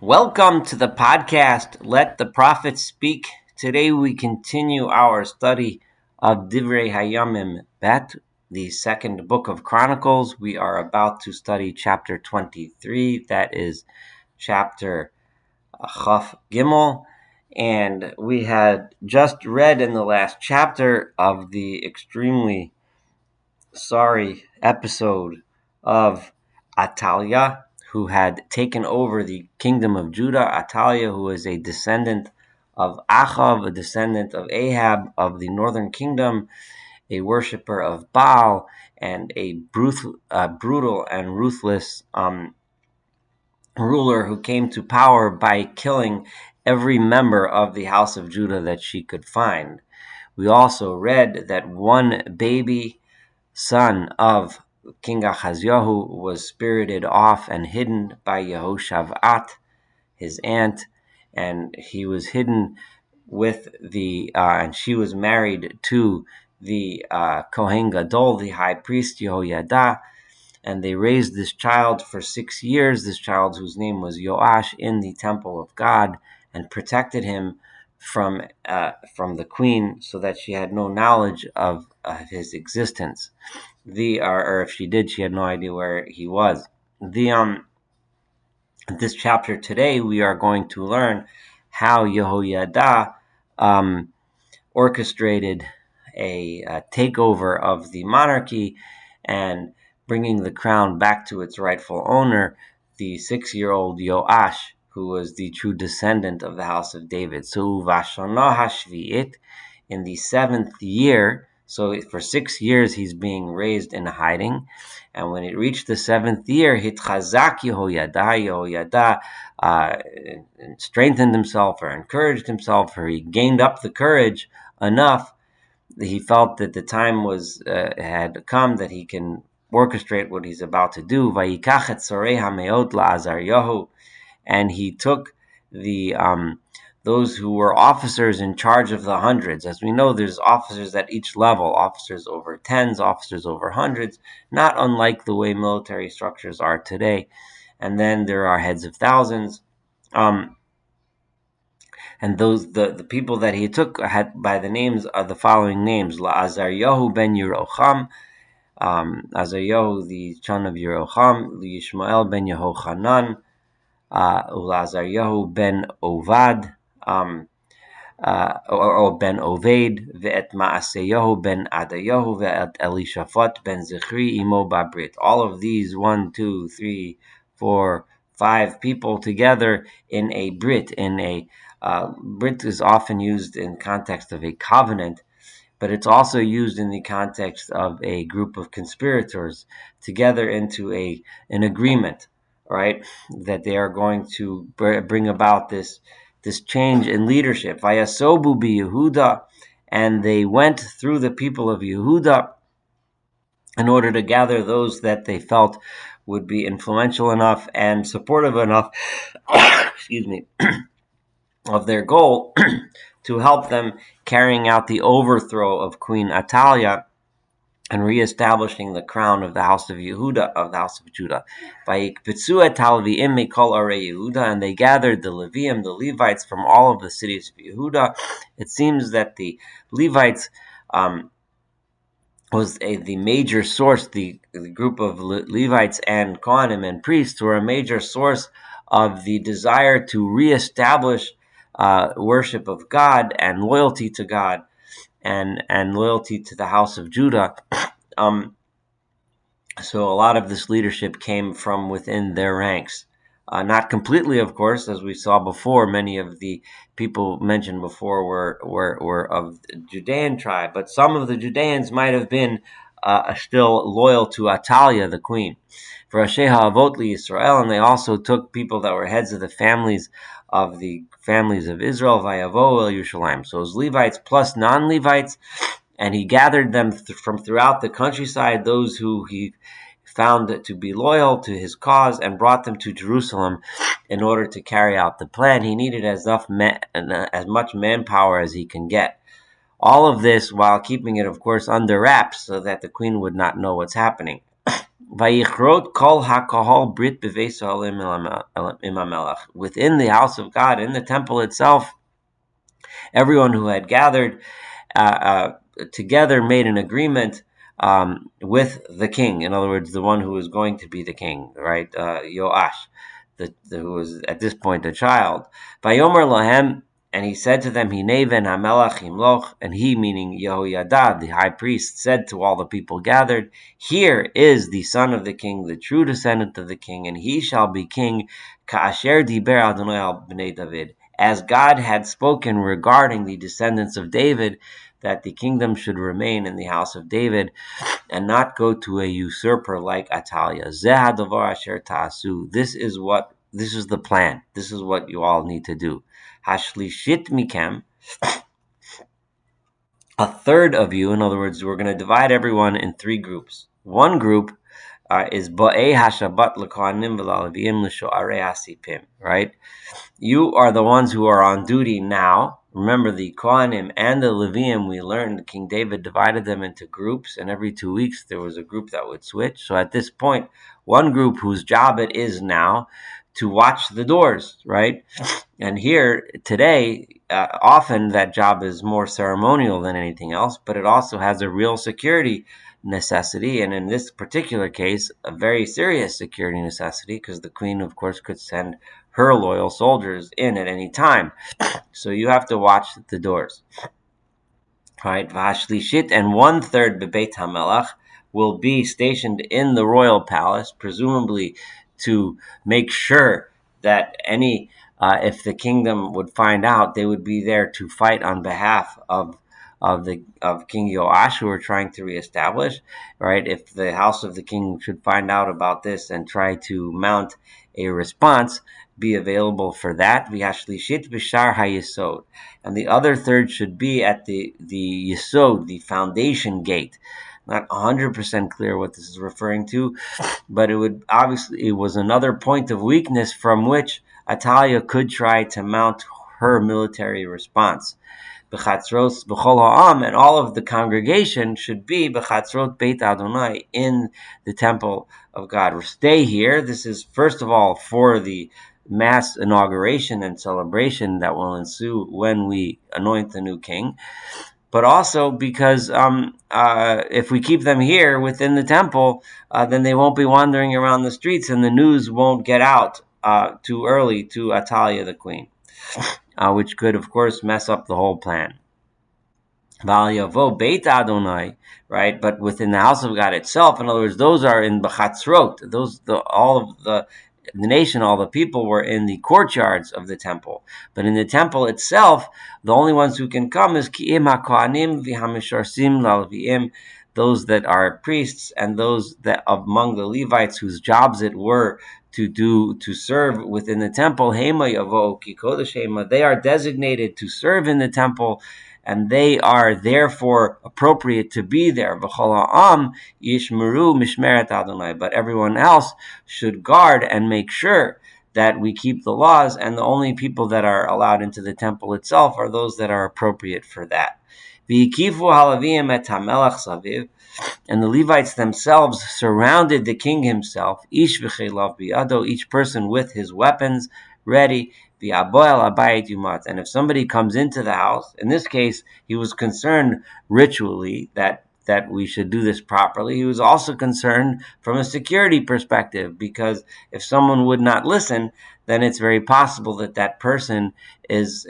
Welcome to the podcast, Let the Prophets Speak. Today we continue our study of Divrei Hayamim Bet, the second book of Chronicles. We are about to study chapter 23, that is chapter Chaf Gimel, and we had just read in the last chapter of the extremely sorry episode of Athaliah, who had taken over the kingdom of Judah. Athaliah, who is a descendant of Achav, a descendant of Ahab of the northern kingdom, a worshiper of Baal, and a brutal and ruthless ruler who came to power by killing every member of the house of Judah that she could find. We also read that one baby son of King Ahazyahu was spirited off and hidden by Yehoshaphat, his aunt, and he was hidden with and she was married to the Kohen Gadol, the high priest Yehoyadah, and they raised this child for 6 years, this child whose name was Yoash, in the temple of God, and protected him from the queen, so that she had no knowledge of his existence. Or if she did, she had no idea where he was. This chapter today, we are going to learn how Yehoyadah orchestrated a takeover of the monarchy and bringing the crown back to its rightful owner, the 6-year-old Yoash, who was the true descendant of the house of David. So Vashana Hashvi'it, in the 7th year, so for 6 years he's being raised in hiding, and when it reached the 7th year, Hitchazak Yehoyadah strengthened himself, or encouraged himself, or he gained up the courage enough that he felt that the time had come that he can orchestrate what he's about to do. Vayikach et sorei hameot la'Azaryahu, and he took the those who were officers in charge of the hundreds. As we know, there's officers at each level, officers over tens, officers over hundreds, not unlike the way military structures are today. And then there are heads of thousands. And the people that he took had by the names of the following names: La'Azaryahu ben Yerocham, Azaryahu the son of Yerocham, Yishmael ben Yehochanan, Ulazaryahu ben Ovad, or ben Oved, ve'et Ma'aseyahu ben Adayahu, ve'et Elishaphat ben Zichri imo babrit. All of these 1, 2, 3, 4, 5 people together in a brit. Brit is often used in context of a covenant, but it's also used in the context of a group of conspirators together into an agreement, right? That they are going to bring about this change in leadership. Vayasobu bi Yehuda, and they went through the people of Yehuda in order to gather those that they felt would be influential enough and supportive enough, excuse me, of their goal to help them carrying out the overthrow of Queen Athaliah and reestablishing the crown of the house of Yehuda, of the house of Judah. And they gathered the Levium, the Levites, from all of the cities of Yehuda. It seems that the Levites was the major source. The group of Levites and Kohanim and priests were a major source of the desire to reestablish worship of God and loyalty to God and loyalty to the house of Judah. So a lot of this leadership came from within their ranks. Not completely, of course, as we saw before. Many of the people mentioned before were of the Judean tribe, but some of the Judeans might have been still loyal to Athaliah, the queen. For Asheha Avot Israel, and they also took people that were heads of the families of Israel, Vayavo El Yerushalayim. So it was Levites plus non-Levites, and he gathered them from throughout the countryside, those who he found to be loyal to his cause, and brought them to Jerusalem in order to carry out the plan. He needed as much manpower as he can get. All of this while keeping it, of course, under wraps so that the queen would not know what's happening. Vayichrot kol hakahol brit beveis ha'olim im hamelach. Within the house of God, in the temple itself, everyone who had gathered together made an agreement with the king. In other words, the one who was going to be the king, right? Yoash, who was at this point a child. Vayomer lahem, and he said to them, Hineven hamelach himloch, and he, meaning Yehoyadah the High Priest, said to all the people gathered, here is the son of the king, the true descendant of the king, and he shall be king, ka'asher diber Adonai al bnei David, as God had spoken regarding the descendants of David, that the kingdom should remain in the house of David and not go to a usurper like Athaliah. Zeh hadavar asher ta'asu. This is the plan. This is what you all need to do. Hashlishit mikem, a third of you. In other words, we're going to divide everyone in three groups. One group is ba'ei hashabat l'kohanim v'la'levim l'sho'arei hasipim, right? You are the ones who are on duty now. Remember, the Kohanim and the Leviim, we learned King David divided them into groups, and every 2 weeks there was a group that would switch. So at this point, one group whose job it is now to watch the doors, right? And here today, often that job is more ceremonial than anything else, but it also has a real security necessity, and in this particular case, a very serious security necessity, because the queen, of course, could send her loyal soldiers in at any time. So you have to watch the doors. Right? Vashlishit, and 1/3 bebeit hamelach will be stationed in the royal palace, presumably to make sure that if the kingdom would find out, they would be there to fight on behalf of King Yoash, who are trying to reestablish, right? If the house of the king should find out about this and try to mount a response, be available for that. V'hashlishit b'shar hayesod, and the other third should be at the yesod, the foundation gate. Not 100% clear what this is referring to, but it was another point of weakness from which Athaliah could try to mount her military response. B'chatzrot b'chol ha'am, and all of the congregation should be b'chatzrot Beit Adonai, in the temple of God. Stay here. This is first of all for the mass inauguration and celebration that will ensue when we anoint the new king, but also because if we keep them here within the temple, then they won't be wandering around the streets, and the news won't get out too early to Athaliah the queen. Which could, of course, mess up the whole plan. Val Yavo Beit Adonai, right? But within the house of God itself, in other words, those are in B'chatzrot. All of the nation, all the people were in the courtyards of the temple. But in the temple itself, the only ones who can come is Ki'im HaKohanim V'Hamisharsim L'Alviim, those that are priests and those that among the Levites whose jobs it were to serve within the temple. Hema Yavo Ki Kodesh Hema, they are designated to serve in the temple, and they are therefore appropriate to be there. V'chol ha'am yishmeru mishmeret Adonai, but everyone else should guard and make sure that we keep the laws, and the only people that are allowed into the temple itself are those that are appropriate for that. V'yikifu halavim et hamelach saviv, and the Levites themselves surrounded the king himself, ish v'chelav biyado, each person with his weapons ready. And if somebody comes into the house, in this case, he was concerned ritually that we should do this properly. He was also concerned from a security perspective, because if someone would not listen, then it's very possible that that person is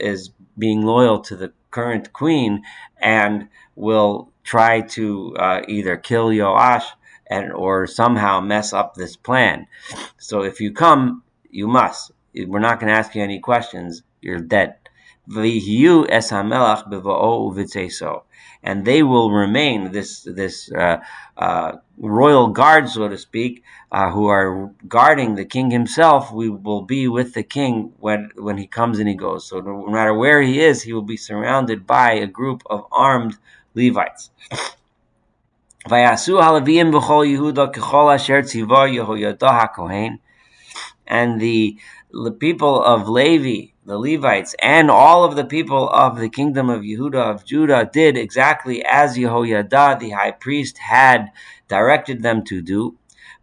being loyal to the current queen and will try to either kill Yoash or somehow mess up this plan. So if you come, you must. We're not going to ask you any questions. You're dead. And they will remain, this royal guard, so to speak, who are guarding the king himself. We will be with the king when he comes and he goes. So no matter where he is, he will be surrounded by a group of armed Levites. Vayasu halavim b'chol Yehuda kechol asher tziva Yehoyadah HaKohen, and the people of Levi, the Levites, and all of the people of the kingdom of Yehuda, of Judah, did exactly as Yehoyadah the High Priest had directed them to do.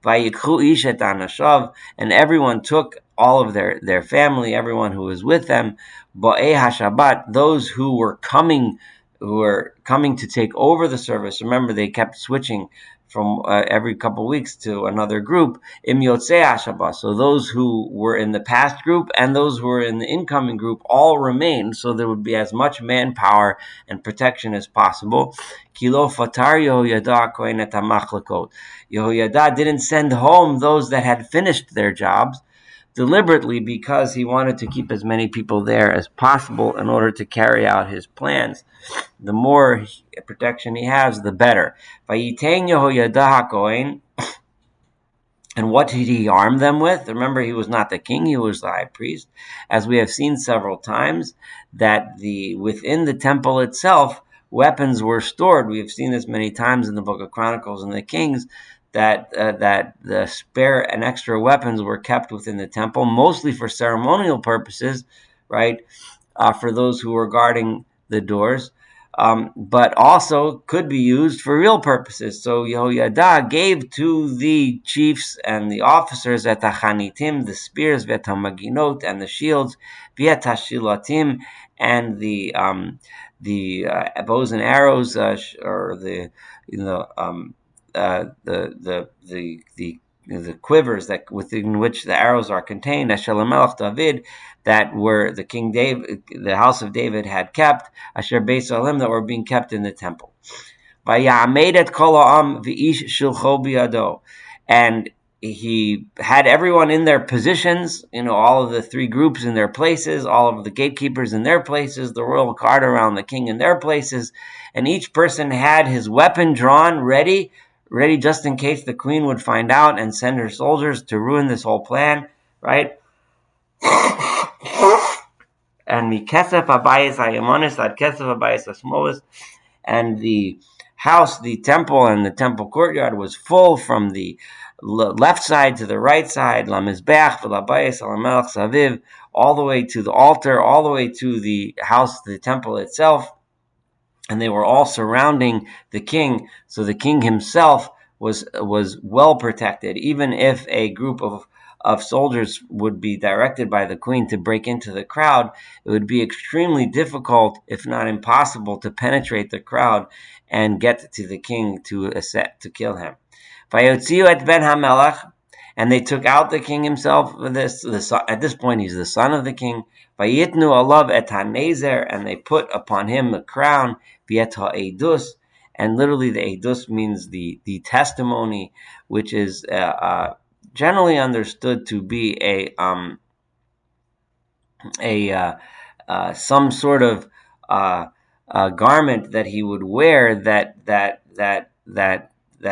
Vayikhu ish et anashav, and everyone took all of their family, everyone who was with them, ba'eh hashabat, those who were coming to take over the service. Remember, they kept switching from every couple of weeks to another group. Im yotzei hashabat, so those who were in the past group and those who were in the incoming group all remained, so there would be as much manpower and protection as possible. Kilo fatar Yehoyadah kohen et hamachlekot. Yehoyadah didn't send home those that had finished their jobs deliberately, because he wanted to keep as many people there as possible in order to carry out his plans. The more protection he has, the better. Vayitein Yehoyadah HaKohen, and what did he arm them with? Remember, he was not the king, he was the high priest. As we have seen several times, that within the temple itself, weapons were stored. We have seen this many times in the book of Chronicles and the Kings, that the spare and extra weapons were kept within the temple, mostly for ceremonial purposes, right? For those who were guarding the doors, but also could be used for real purposes. So Yehoyadah gave to the chiefs and the officers at the chanitim, the spears, v'et hamaginot, and the shields, v'et hashilatim, and the bows and arrows, or the quivers that within which the arrows are contained, Asher Melech David, that were the King David, the house of David had kept, Asher Beis Olim, that were being kept in the temple. Vayamed et kol ha'am v'ish shilcho biyado, and he had everyone in their positions, all of the three groups in their places, all of the gatekeepers in their places, the royal guard around the king in their places, and each person had his weapon drawn, ready just in case the queen would find out and send her soldiers to ruin this whole plan, right? And mikesef habayis hayamonis ad kesef habayis hashmolis, and the house, the temple, and the temple courtyard was full from the left side to the right side, la mizbeach v'labayis alamelech saviv, all the way to the altar, all the way to the house, the temple itself, and they were all surrounding the king. So the king himself was well protected. Even if a group of soldiers would be directed by the queen to break into the crowd, it would be extremely difficult, if not impossible, to penetrate the crowd and get to the king to kill him. Vayotziu et ben hamelech, and they took out the king himself. At this point, he's the son of the king. Vayitnu alav et hanezer, and they put upon him the crown. V'et ha'edus, and literally the edus means the testimony, which is generally understood to be some sort of garment that he would wear that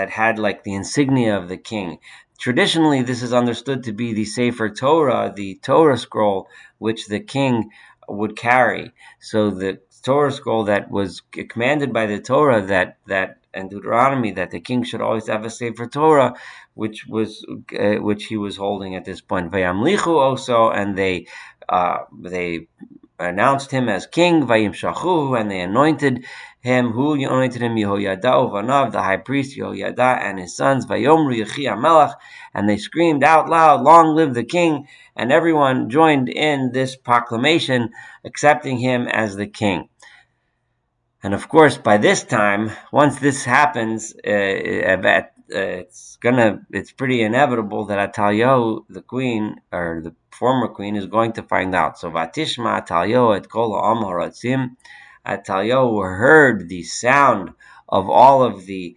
had like the insignia of the king. Traditionally, this is understood to be the Sefer Torah, the Torah scroll, which the king would carry. So the Torah scroll that was commanded by the Torah, that and Deuteronomy, that the king should always have a Sefer Torah, which he was holding at this point. Vayamlichu also, and they announced him as king. Vayimshachu, and they anointed him. Who anointed him? Yehoyadah uvanav, the high priest Yehoyadah, and his sons. Vayomru Yechi HaMelech, and they screamed out loud, "Long live the king!" And everyone joined in this proclamation, accepting him as the king. And of course, by this time, once this happens, it's pretty inevitable that Athaliah, the queen, or the former queen, is going to find out. So Vatishma Athaliah et kol ha'am haratzim. Athaliah heard the sound of all of the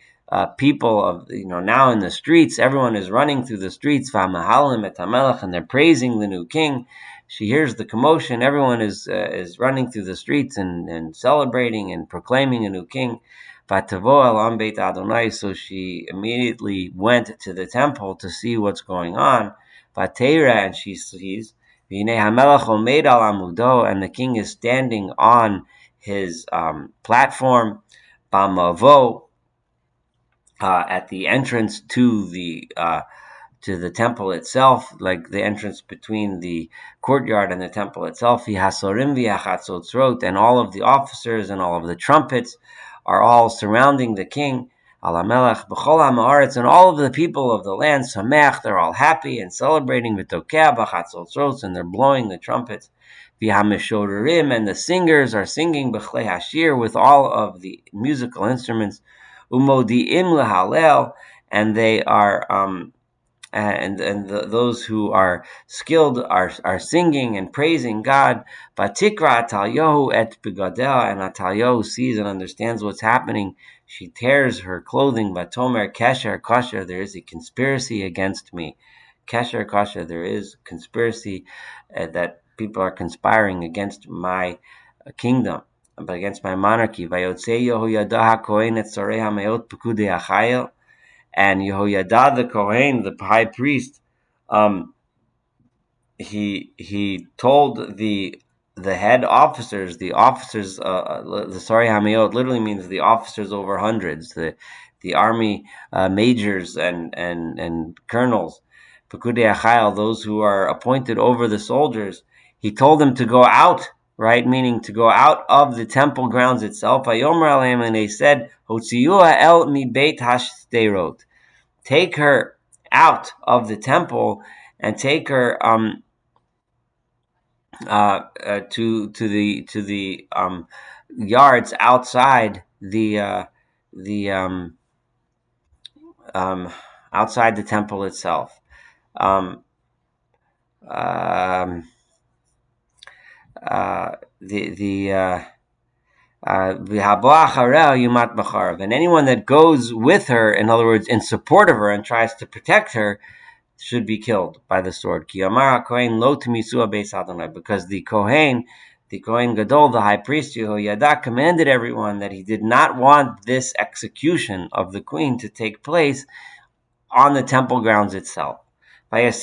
people of now in the streets. Everyone is running through the streets, v'amahalim et hamelech, and they're praising the new king. She hears the commotion. Everyone is running through the streets and celebrating and proclaiming a new king. Vatavo el Beit Adonai. So she immediately went to the temple to see what's going on. Vateira, and she sees V'nei hamelech omeid al amudo, and the king is standing on his platform, bamavo, at the entrance to the temple itself, like the entrance between the courtyard and the temple itself. Hasorim v'achatzotzrot, and all of the officers and all of the trumpets are all surrounding the king. Alamelech, B'chol ha'ma'aretz, and all of the people of the land, Samech, they're all happy and celebrating, V'tokea b'chatzotzos, and they're blowing the trumpets. V'hameshorerim, and the singers are singing B'chlei hashir, with all of the musical instruments. Umodi'im l'halel, and they are those who are skilled are singing and praising God. Batikra Athaliah et begadel, and Athaliah sees and understands what's happening. She tears her clothing. Batomer kesher kosher, there is a conspiracy against me. Kesher kosher, there is conspiracy that people are conspiring against my kingdom, but against my monarchy. Vayotze Yehoyadah HaKohen et Sorei HaMeot Pekudei HaChayil, and Yehoyadah the Kohen, the high priest, he told the head officers, the officers, the Sorei Hamayot literally means the officers over hundreds, the army majors and colonels, Pekudei Achayil, those who are appointed over the soldiers. He told them to go out, right? Meaning to go out of the temple grounds itself. Vayomer aleim, and they said, Hotziyuha el mi beit hashterot, take her out of the temple and take her to the yards outside the outside the temple itself. Um, um, and anyone that goes with her, in other words, in support of her and tries to protect her, should be killed by the sword. Because the Kohen Gadol, the high priest Yehoyadah, commanded everyone that he did not want this execution of the queen to take place on the temple grounds itself. And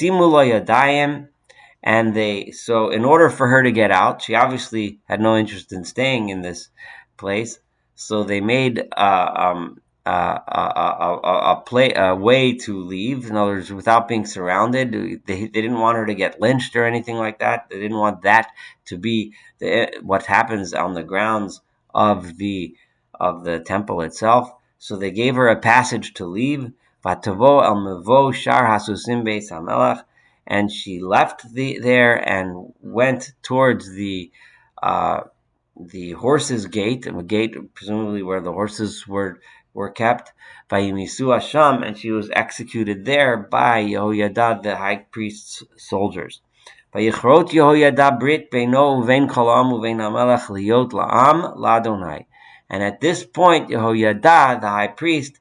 so in order for her to get out, she obviously had no interest in staying in this place. So they made a way to leave. In other words, without being surrounded. They didn't want her to get lynched or anything like that. They didn't want that to be what happens on the grounds of the temple itself. So they gave her a passage to leave. Vatavo el mevo shar hasusim beis hamelach, and she left there and went towards the horses' gate, a gate presumably where the horses were kept, by Yimisu Hasham, and she was executed there by Yehoyadah the high priest's soldiers. Vayichrot Yehoyadah brit beino uvein kol ha'am uvein hamelech liyot la'am la'Adonai. And at this point, Yehoyadah the high priest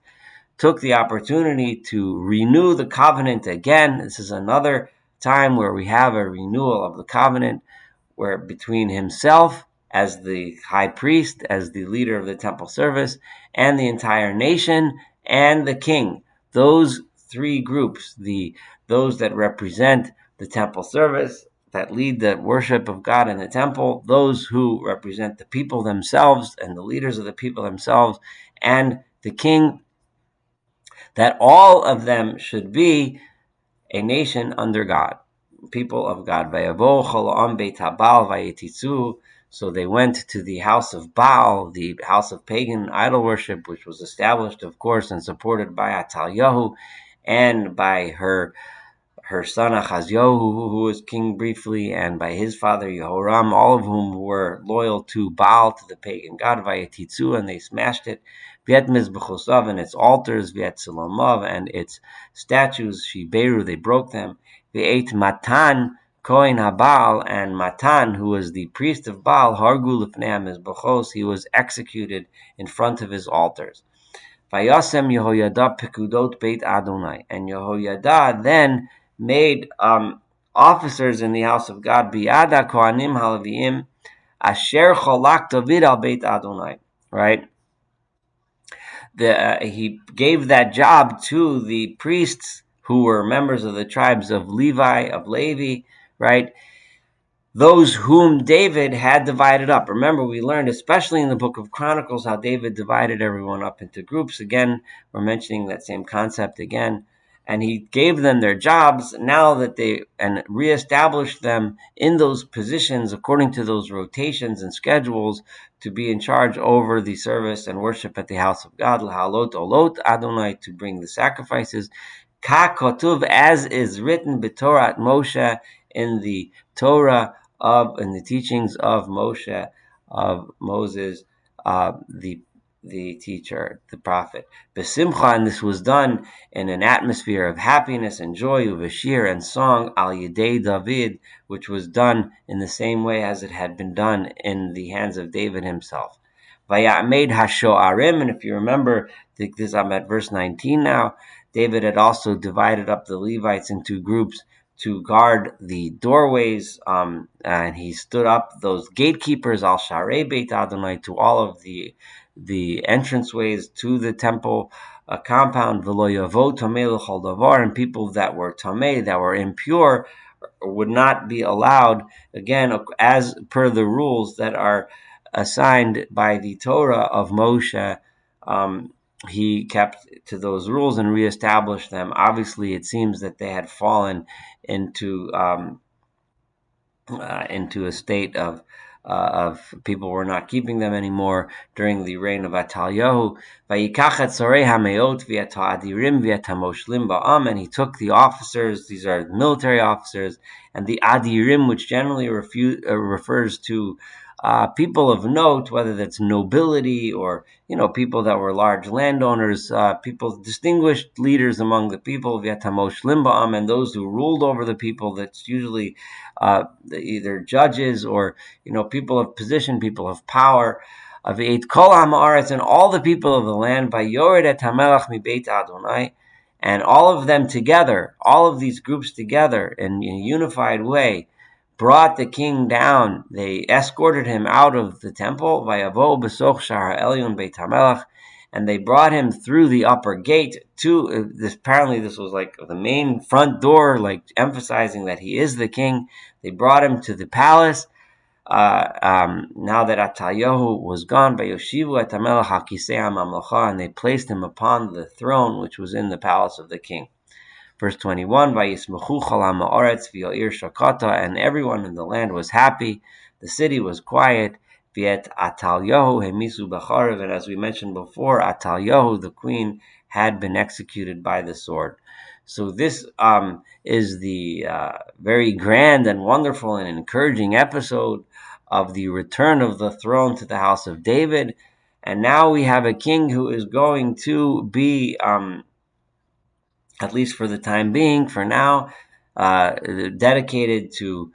took the opportunity to renew the covenant again. This is another time where we have a renewal of the covenant, where between himself as the high priest, as the leader of the temple service, and the entire nation, and the king. Those three groups, those that represent the temple service, that lead the worship of God in the temple, those who represent the people themselves and the leaders of the people themselves, and the king, that all of them should be a nation under God, people of God. So they went to the house of Baal, the house of pagan idol worship, which was established, of course, and supported by Athaliah and by her son Achazyahu, who was king briefly, and by his father Yehoram, all of whom were loyal to Baal, to the pagan god Vayetitzu, and they smashed it. Viet Mizbechosav, and its altars, Viet Silomav, and its statues, Shiberu, they broke them. Viet Matan, Kohen HaBaal, and Matan, who was the priest of Baal, Hargu Lifnei Mizbechos, he was executed in front of his altars. Vayasem Yehoyadah Pekudot Beit Adonai, and Yehoyadah then made officers in the house of God, Biada Kohanim Haleviim, Asher Cholak David al Beit Adonai, right? He gave that job to the priests who were members of the tribes of Levi, right? Those whom David had divided up. Remember, we learned, especially in the book of Chronicles, how David divided everyone up into groups. Again, we're mentioning that same concept again. and he gave them their jobs now that and reestablished them in those positions according to those rotations and schedules to be in charge over the service and worship at the house of God, lahalot olot Adonai, to bring the sacrifices, ka kotuv, as is written b'Torah Moshe, in the Torah in the teachings of Moshe, of Moses, the teacher, the prophet. Besimcha, and this was done in an atmosphere of happiness and joy, uvashir, and song, al yedei David, which was done in the same way as it had been done in the hands of David himself. Vaya'amed hasho'arim, and if you remember, this, I'm at verse 19 now, David had also divided up the Levites into groups to guard the doorways, and he stood up those gatekeepers, al sharei beit Adonai, to all of the entranceways to the temple compound, v'lo yavo tamei l'chol davar, and people that were tamei, that were impure, would not be allowed, again, as per the rules that are assigned by the Torah of Moshe. He kept to those rules and reestablished them. Obviously, it seems that they had fallen into a state of people were not keeping them anymore during the reign of Athaliah. And he took the officers, these are military officers, and the adirim, which generally refers to people of note, whether that's nobility or people that were large landowners, people, distinguished leaders among the people, and those who ruled over the people. That's usually either judges or people of position, people of power. Of eight kol ha'aretz, and all the people of the land, by yored et hamelach mi beit Adonai, and all of them together, all of these groups together in a unified way, brought the king down. They escorted him out of the temple, vayavo besoch shar ha'elyon beit hamelach, and they brought him through the upper gate to this. Apparently, this was like the main front door, like emphasizing that he is the king. They brought him to the palace. Now that Athaliah was gone, by Yoshivu et hamelach al kisei ha'mamlacha, and they placed him upon the throne which was in the palace of the king. Verse 21, Vayismechu chol ha'ma'aretz v'yo'ir shakata, and everyone in the land was happy. The city was quiet. V'et Athaliah hemisu b'charev, and as we mentioned before, Athaliah, the queen, had been executed by the sword. So this is the very grand and wonderful and encouraging episode of the return of the throne to the house of David. And now we have a king who is going to be, at least for the time being, for now, dedicated to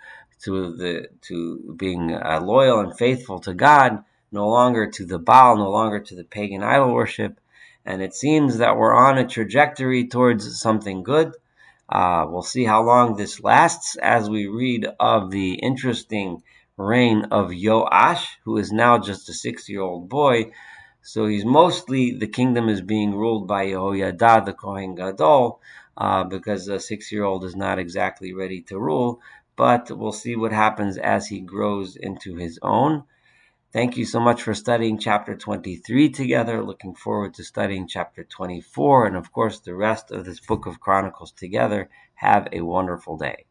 being loyal and faithful to God, no longer to the Baal, no longer to the pagan idol worship. And it seems that we're on a trajectory towards something good. We'll see how long this lasts as we read of the interesting reign of Yoash, who is now just a 6-year-old boy. So the kingdom is being ruled by Yehoyadah, the Kohen Gadol, because a 6-year-old is not exactly ready to rule. But we'll see what happens as he grows into his own. Thank you so much for studying chapter 23 together. Looking forward to studying chapter 24 and, of course, the rest of this book of Chronicles together. Have a wonderful day.